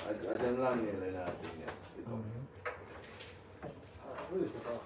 I don't land nail in that thing yet. Where is the car?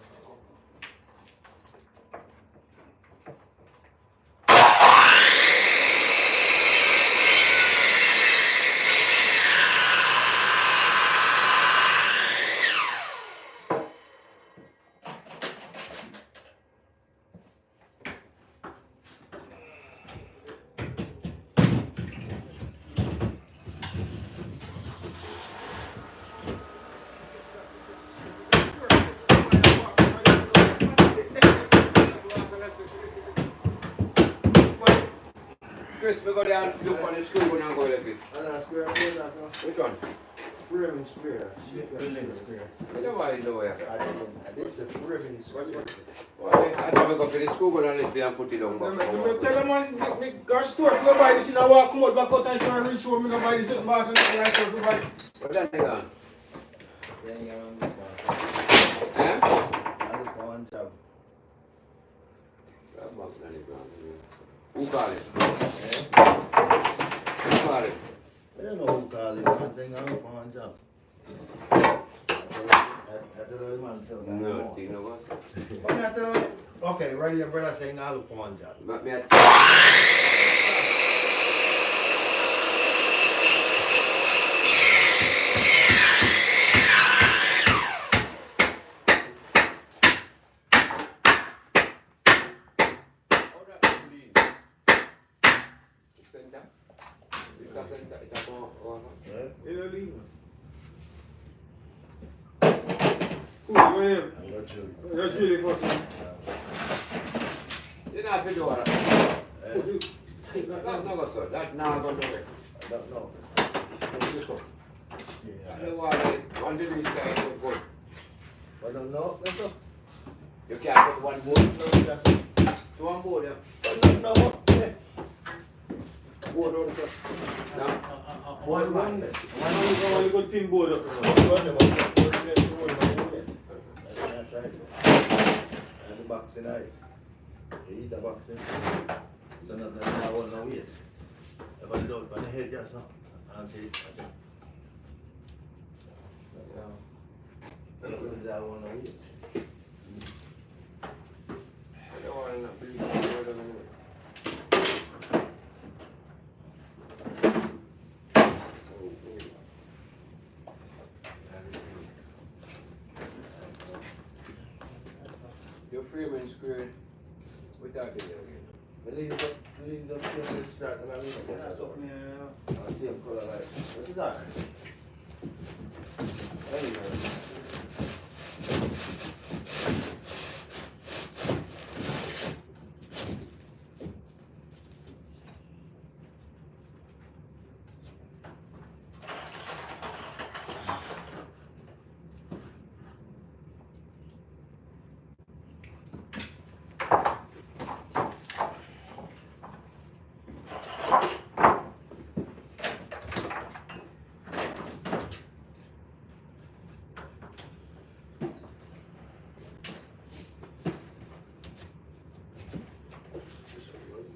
Chris, we go down, look on the school and go left it. Which one? Framing square. Building square. I don't want to know where. I did say framing square. I never go to the school and lift it and put it on. Tell them man, me go store, go buy this and I walk come out back out and try and reach home, me go buy this and boss and I right to buy. What that thing on? I look for one job. Who call it? Yeah. Who call it? I don't know who called it. I'm saying I look for one job. I tell the man tell me. No, do you know what? What me I tell him? Okay, right here, brother saying I look for one job. But me you not to do that. That now go nowhere. I don't know. I don't want it. One to do it, guys, good. I don't know. That's all. You can't put one board. No, that's it. To one board, yeah. I don't know. Yeah. Board on the top. No? One. One good team board up. And the boxing eye. You eat a boxing. So nothing I want no weight. If I do it on the head just now, and say it. I don't want no weight. I don't want to be board on the your framing squared without it again. We need the same start and I mean that's something yeah. Same color like what is that? Anyway.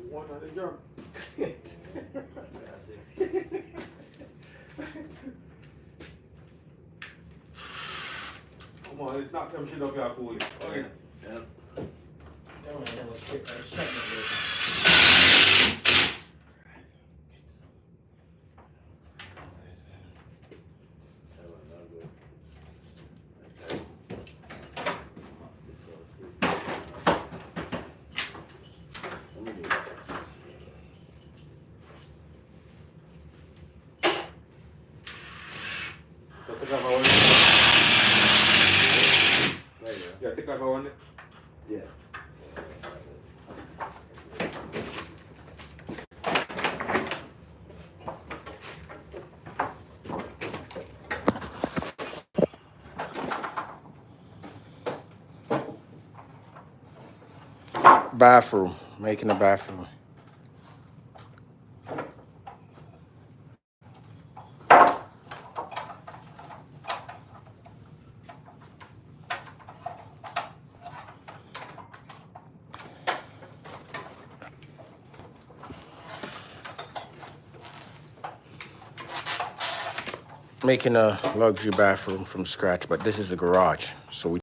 One on the jump. Come on, let's knock them shit up here, cool. Okay. Yeah. Yeah, take out one. Yeah. Bathroom, making a bathroom. making a luxury bathroom from scratch, but this is a garage, so we